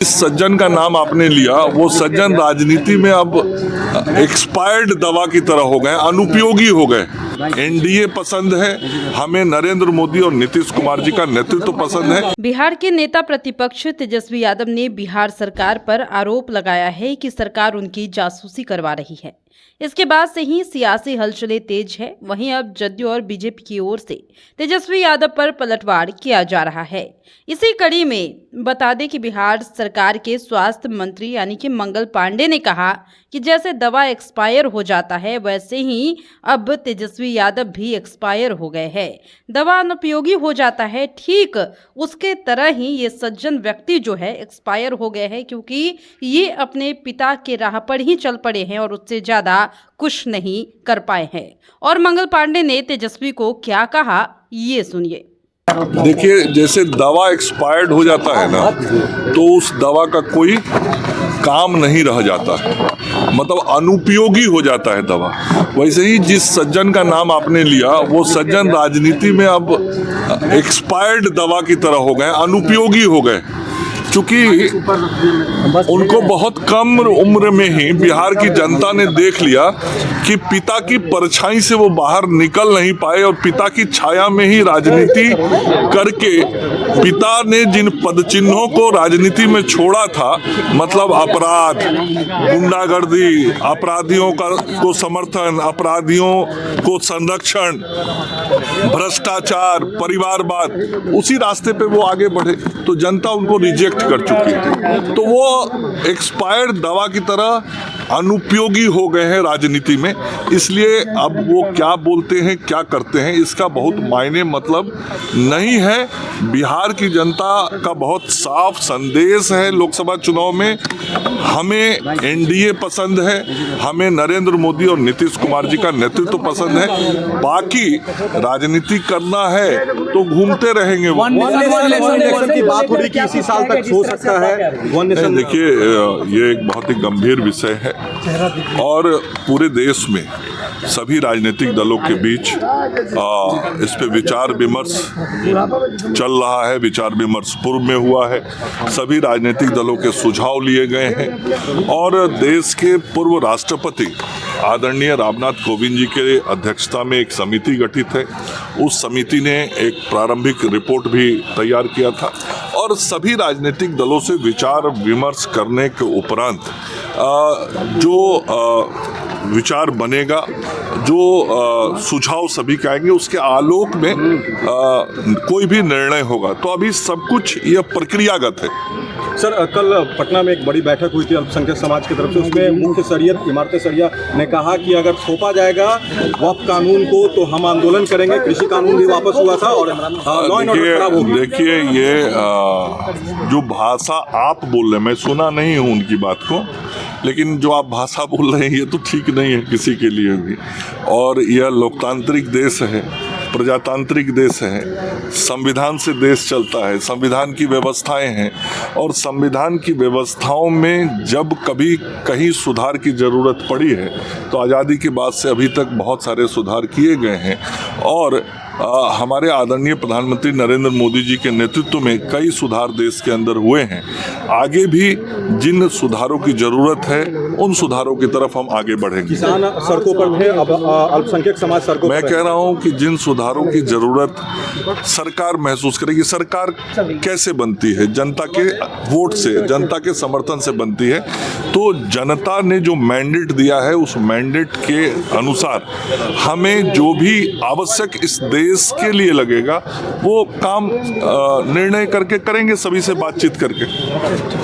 इस सज्जन का नाम आपने लिया, वो सज्जन राजनीति में अब एक्सपायर्ड दवा की तरह हो गए, अनुपयोगी हो गए। एनडीए पसंद है हमें, नरेंद्र मोदी और नीतीश कुमार जी का नेतृत्व पसंद है। बिहार के नेता प्रतिपक्ष तेजस्वी यादव ने बिहार सरकार पर आरोप लगाया है कि सरकार उनकी जासूसी करवा रही है। इसके बाद से ही सियासी हलचलें तेज है। वहीं अब जदयू और बीजेपी की ओर से तेजस्वी यादव पर पलटवार किया जा रहा है। इसी कड़ी में बता दें कि बिहार सरकार के स्वास्थ्य मंत्री यानी कि मंगल पांडे ने कहा कि जैसे दवा एक्सपायर हो जाता है वैसे ही अब तेजस्वी यादव भी एक्सपायर हो गए हैं। दवा अनुपयोगी हो जाता है, ठीक उसके तरह ही ये सज्जन व्यक्ति जो है एक्सपायर हो गए हैं, क्योंकि ये अपने पिता के राह पर ही चल पड़े हैं और उससे ज्यादा कुछ नहीं कर पाए हैं। और मंगल पांडे ने तेजस्वी को क्या कहा, ये सुनिए। देखिए, जैसे दवा एक्सपायर्ड हो जाता है ना, तो उस दवा का कोई काम नहीं रह जाता है, मतलब अनुपयोगी हो जाता है दवा। वैसे ही जिस सज्जन का नाम आपने लिया, वो सज्जन राजनीति में अब एक्सपायर्ड दवा की तरह हो गए, अनुपयोगी हो गए, क्योंकि उनको बहुत कम उम्र में ही बिहार की जनता ने देख लिया कि पिता की परछाई से वो बाहर निकल नहीं पाए और पिता की छाया में ही राजनीति करके पिता ने जिन पदचिन्हों को राजनीति में छोड़ा था, मतलब अपराध, गुंडागर्दी, अपराधियों को समर्थन, अपराधियों को संरक्षण, भ्रष्टाचार, परिवारवाद, उसी रास्ते पे वो आगे बढ़े, तो जनता उनको रिजेक्ट कर चुकी है। तो वो एक्सपायर्ड दवा की तरह अनुपयोगी हो गए हैं राजनीति में। इसलिए अब वो क्या बोलते हैं, क्या करते हैं, इसका बहुत मायने मतलब नहीं है। बिहार की जनता का बहुत साफ संदेश है लोकसभा चुनाव में, हमें एनडीए पसंद है, हमें नरेंद्र मोदी और नीतीश कुमार जी का नेतृत्व पसंद है। बाकी राजनीति करना है तो घूमते रहेंगे। वो इलेक्शन की बात हो रही कि इसी साल तक हो सकता है। देखिए, ये एक बहुत ही गंभीर विषय है और पूरे देश में सभी राजनीतिक दलों के बीच इस पे विचार विमर्श चल रहा है। विचार विमर्श पूर्व में हुआ है, सभी राजनीतिक दलों के सुझाव लिए गए हैं और देश के पूर्व राष्ट्रपति आदरणीय रामनाथ कोविंद जी के अध्यक्षता में एक समिति गठित है। उस समिति ने एक प्रारंभिक रिपोर्ट भी तैयार किया था और सभी राजनीतिक दलों से विचार विमर्श करने के उपरांत जो विचार बनेगा, जो सुझाव सभी के आएंगे, उसके आलोक में कोई भी निर्णय होगा। तो अभी सब कुछ यह प्रक्रियागत है। सर, कल पटना में एक बड़ी बैठक हुई थी अल्पसंख्यक समाज की तरफ से। उसमें मुख्य शरीयत इमारत सरिया ने कहा कि अगर थोपा जाएगा वक्फ कानून को तो हम आंदोलन करेंगे। कृषि कानून भी वापस हुआ था और लॉ एंड ऑर्डर खराब हो गया। देखिए, ये जो भाषा आप बोल रहे हैं, मैं सुना नहीं हूँ उनकी बात को, लेकिन जो आप भाषा बोल रहे हैं ये तो ठीक नहीं है किसी के लिए भी। और यह लोकतांत्रिक देश है, प्रजातांत्रिक देश है, संविधान से देश चलता है, संविधान की व्यवस्थाएं हैं और संविधान की व्यवस्थाओं में जब कभी कहीं सुधार की ज़रूरत पड़ी है तो आज़ादी के बाद से अभी तक बहुत सारे सुधार किए गए हैं और हमारे आदरणीय प्रधानमंत्री नरेंद्र मोदी जी के नेतृत्व में कई सुधार देश के अंदर हुए हैं। आगे भी जिन सुधारों की ज़रूरत है उन सुधारों की तरफ हम आगे बढ़ेंगे। किसान सड़कों पर थे, अब अल्पसंख्यक समाज सड़कों पर। मैं कह रहा हूं कि जिन सुधारों की ज़रूरत सरकार महसूस करेगी। सरकार कैसे बनती है? जनता के वोट से, जनता के समर्थन से बनती है। तो जनता ने जो मैंडेट दिया है उस मैंडेट के अनुसार हमें जो भी आवश्यक इस देश के लिए लगेगा वो काम निर्णय करके करेंगे, सभी से बातचीत करके।